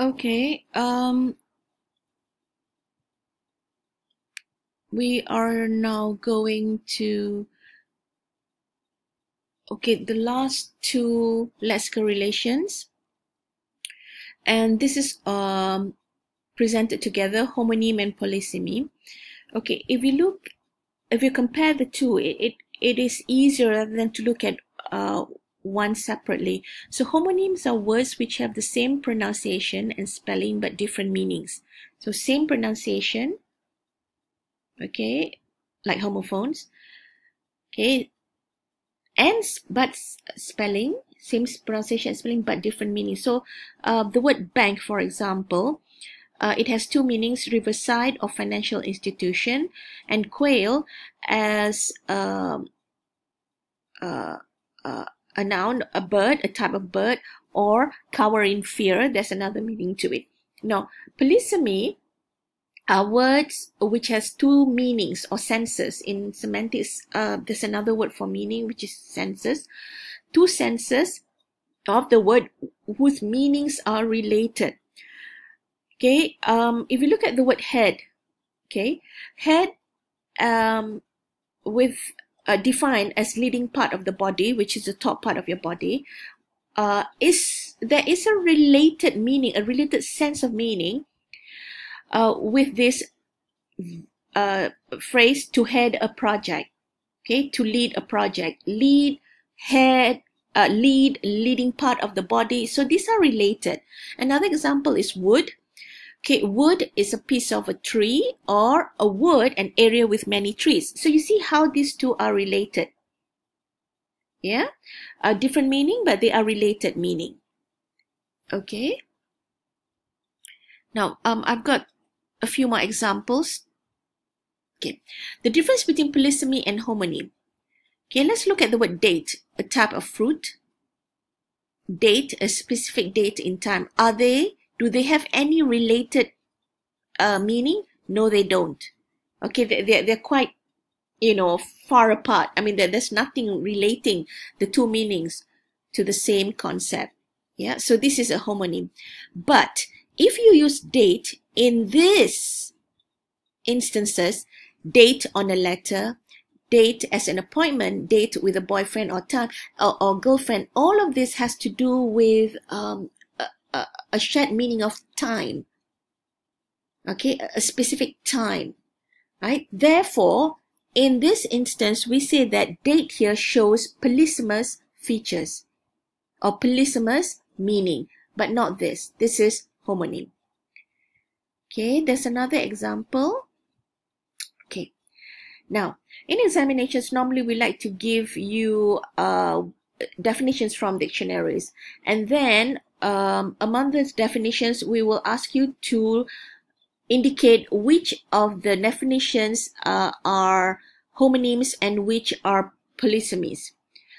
Okay, we are now going to, the last two lexical relations. And this is presented together, homonym and polysemy. Okay, if you compare the two, it is easier than to look at one separately. So homonyms are words which have the same pronunciation and spelling but different meanings. So same pronunciation, okay, like homophones, okay, and but spelling, same pronunciation and spelling but different meanings. So the word bank, for example, it has two meanings: riverside or financial institution, and quail as a noun, a bird, a type of bird, or cower in fear. There's another meaning to it. Now, polysemy are words which has two meanings or senses. In semantics, there's another word for meaning, which is senses. Two senses of the word whose meanings are related. Okay, if you look at the word head, okay, head with defined as leading part of the body, which is the top part of your body, there is a related meaning, a related sense of meaning with this phrase, to head a project. Okay, to lead a project, lead, head, leading part of the body. So these are related. Another example is wood. Okay, wood is a piece of a tree, or a wood, an area with many trees. So you see how these two are related. Yeah, a different meaning, but they are related meaning. Okay. Now, I've got a few more examples. Okay, the difference between polysemy and homonym. Okay, let's look at the word date, a type of fruit. Date, a specific date in time. Do they have any related meaning? No, they don't. Okay, they're quite, far apart. I mean, there's nothing relating the two meanings to the same concept. Yeah, so this is a homonym. But if you use date in these instances, date on a letter, date as an appointment, date with a boyfriend or time or girlfriend, all of this has to do with a shared meaning of time. Okay, a specific time, right? Therefore, in this instance, we say that date here shows polysemous features or polysemous meaning, but not this. This is homonym. Okay, there's another example. Okay, now in examinations, normally we like to give you definitions from dictionaries, and then among those definitions, we will ask you to indicate which of the definitions are homonyms and which are polysemies.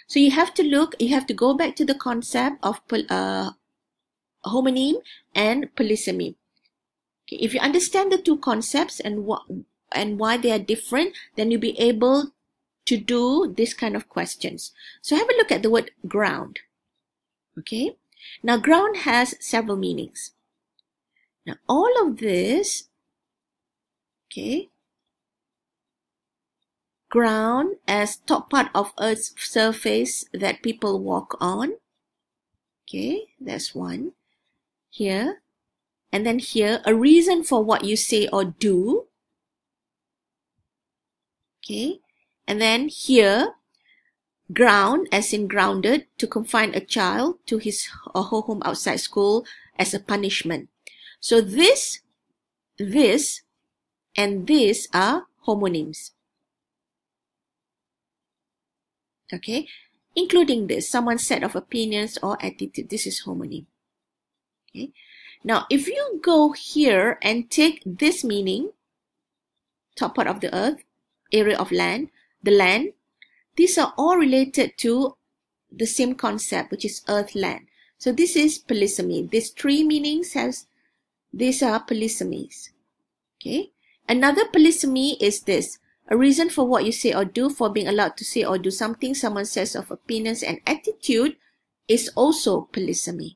So you have to go back to the concept of homonym and polysemy. Okay, if you understand the two concepts and why they are different, then you'll be able to do this kind of questions. So have a look at the word ground. Okay, now ground has several meanings. Now all of this, okay, ground as top part of Earth's surface that people walk on. Okay, that's one. Here, and then here, a reason for what you say or do. Okay, and then here, ground as in grounded, to confine a child to his or her home outside school as a punishment. So this, and this are homonyms. Okay, including this, someone's set of opinions or attitude. This is homonym. Okay, now if you go here and take this meaning, top part of the earth, area of land, the land, these are all related to the same concept, which is earth, land. So this is polysemy. These three meanings these are polysemies. Okay, another polysemy is this: a reason for what you say or do, for being allowed to say or do something someone says of opinions and attitude, is also polysemy.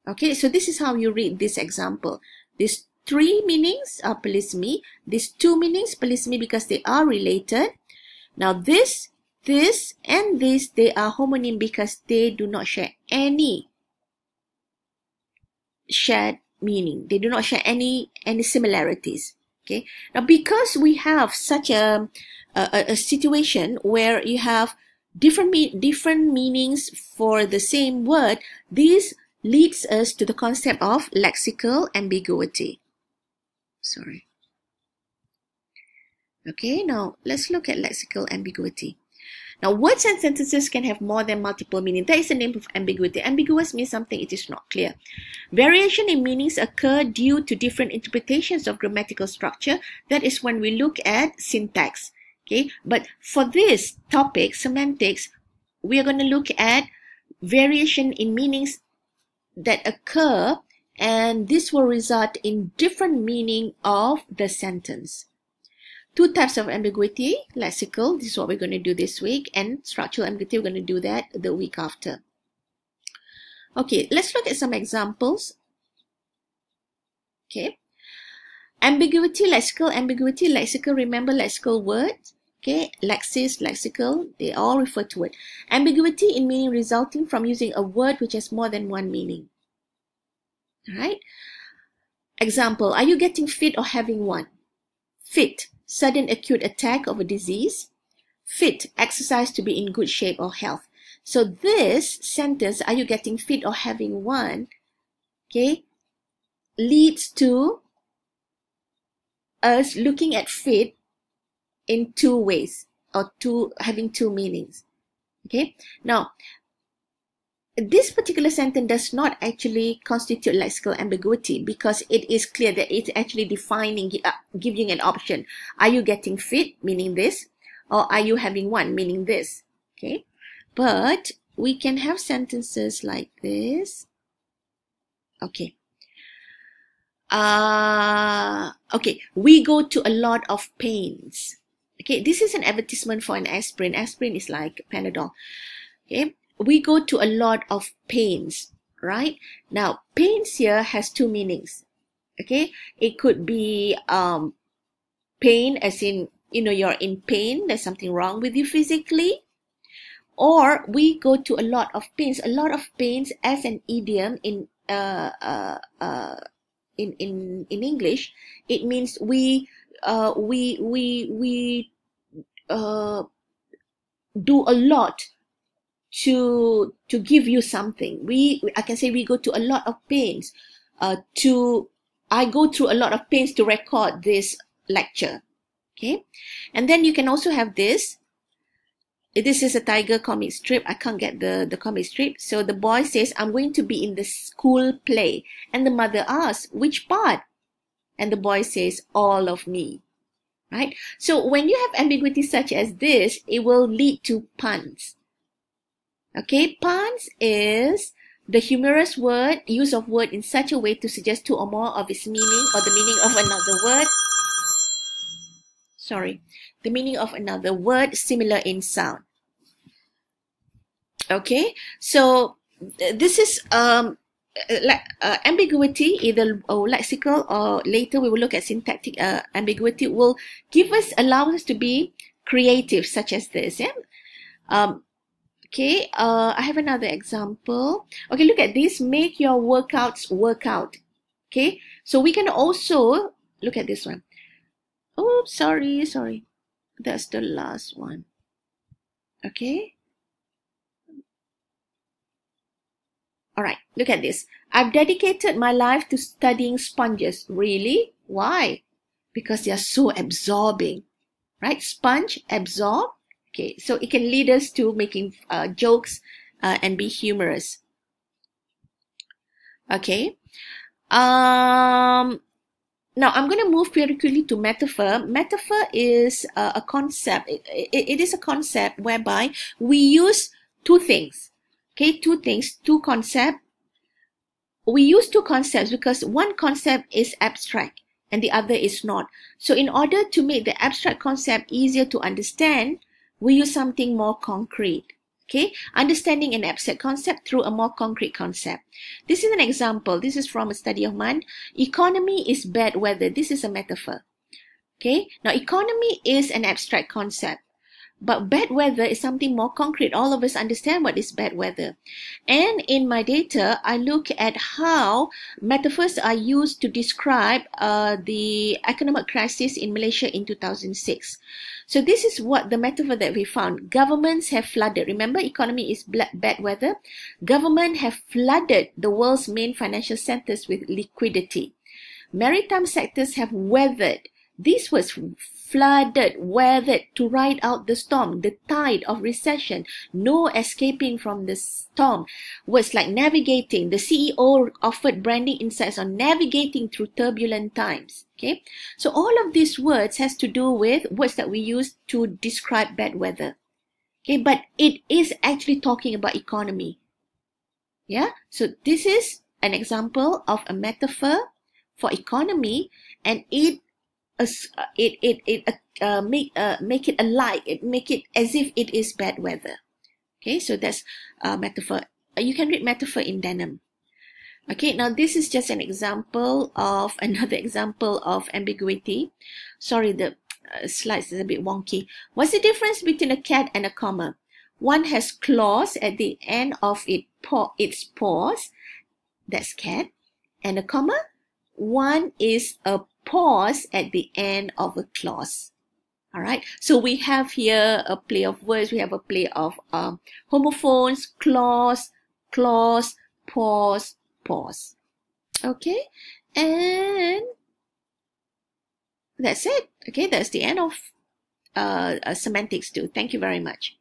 Okay, so this is how you read this example. These three meanings are polysemy. These two meanings polysemy because they are related. Now this, and this, they are homonym because they do not share any shared meaning. They do not share any similarities. Okay. Now because we have such a situation where you have different meanings for the same word, this leads us to the concept of lexical ambiguity. Sorry. Okay, now let's look at lexical ambiguity. Now, words and sentences can have more than multiple meanings. That is the name of ambiguity. Ambiguous means something it is not clear. Variation in meanings occur due to different interpretations of grammatical structure. That is when we look at syntax. Okay, but for this topic, semantics, we are going to look at variation in meanings that occur, and this will result in different meaning of the sentence. Two types of ambiguity: lexical, this is what we're going to do this week, and structural ambiguity, we're going to do that the week after. Okay, let's look at some examples. Okay, ambiguity, lexical, remember lexical words. Okay, lexis, lexical, they all refer to it. Ambiguity in meaning resulting from using a word which has more than one meaning. Alright. Example, are you getting fit or having one? Fit, sudden acute attack of a disease. Fit, exercise to be in good shape or health. So this sentence, are you getting fit or having one, okay, leads to us looking at fit in two ways, or having two meanings. Okay, now this particular sentence does not actually constitute lexical ambiguity because it is clear that it's actually defining, giving an option. Are you getting fit, meaning this, or are you having one, meaning this? Okay, but we can have sentences like this. Okay. Okay, we go to a lot of pains. Okay, this is an advertisement for an aspirin. Aspirin is like Panadol. Okay, we go to a lot of pains, right? Now, pains here has two meanings. Okay, it could be pain as in, you know, you're in pain, there's something wrong with you physically. Or we go to a lot of pains. A lot of pains as an idiom in English, it means we do a lot to give you something. I can say we go to a lot of pains I go through a lot of pains to record this lecture. Okay, and then you can also have this. This is a tiger comic strip. I can't get the comic strip. So the boy says, I'm going to be in the school play. And the mother asks, which part? And the boy says, all of me. Right? So when you have ambiguity such as this, it will lead to puns. Okay, puns is the humorous use of word in such a way to suggest two or more of its meaning or the meaning of another word. Sorry, the meaning of another word similar in sound. Okay, so this is ambiguity, either lexical or later we will look at syntactic ambiguity, will allow us to be creative, such as this. Yeah. Okay, I have another example. Okay, look at this. Make your workouts work out. Okay, so we can also look at this one. Oh, sorry. That's the last one. Okay. All right, look at this. I've dedicated my life to studying sponges. Really? Why? Because they are so absorbing. Right? Sponge, absorb. Okay, so it can lead us to making jokes and be humorous. Okay. Now, I'm going to move very quickly to metaphor. Metaphor is a concept. It is a concept whereby we use two things. Okay, two concepts. We use two concepts because one concept is abstract and the other is not. So in order to make the abstract concept easier to understand, we use something more concrete. Okay, understanding an abstract concept through a more concrete concept. This is an example. This is from a study of mine. Economy is bad weather. This is a metaphor. Okay, now economy is an abstract concept, but bad weather is something more concrete. All of us understand what is bad weather. And in my data, I look at how metaphors are used to describe the economic crisis in Malaysia in 2006. So this is what the metaphor that we found. Governments have flooded. Remember, economy is bad weather. Government have flooded the world's main financial centers with liquidity. Maritime sectors have weathered. This was flooded, weathered, to ride out the storm, the tide of recession, no escaping from the storm. Words like navigating. The CEO offered branding insights on navigating through turbulent times. Okay, so all of these words has to do with words that we use to describe bad weather. Okay, but it is actually talking about economy. Yeah, so this is an example of a metaphor for economy, and make it alike. Make it as if it is bad weather. Okay, so that's a metaphor. You can read metaphor in denim. Okay, now this is just an example of another example of ambiguity. Sorry, the slides is a bit wonky. What's the difference between a cat and a comma? One has claws at the end of its paws. That's cat. And a comma? One is a pause at the end of a clause. All right. So we have here a play of words. We have a play of homophones, clause, pause, pause. Okay. And that's it. Okay. That's the end of Semantics II. Thank you very much.